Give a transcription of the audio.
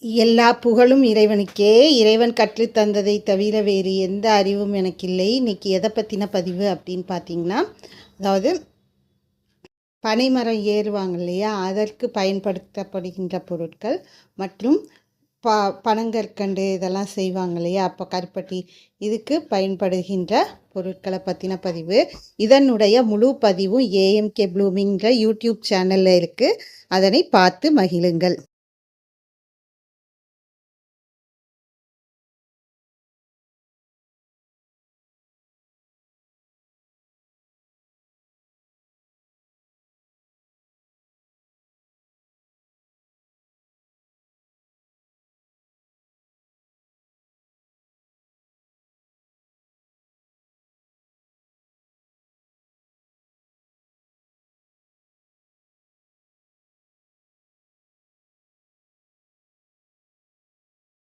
எல்லா புகழும் இறைவனுக்கே. இறைவன் கற்றுத் தந்ததை தவிர வேறு எந்த அறிவும் எனக்கு இல்லை. இன்றைக்கி எதை பற்றின பதிவு அப்படின்னு பார்த்தீங்கன்னா, அதாவது பனைமரம் ஏறுவாங்க இல்லையா, அதற்கு பயன்படுத்தப்படுகின்ற பொருட்கள் மற்றும் பனங்கற்கண்டு இதெல்லாம் செய்வாங்க இல்லையா, அப்போ கருப்பட்டி, இதுக்கு பயன்படுகின்ற பொருட்களை பற்றின பதிவு. இதனுடைய முழு பதிவும் ஏஎம்கே ப்ளூமிங்கிற யூடியூப் சேனலில் இருக்குது. அதனை பார்த்து மகிழுங்கள்.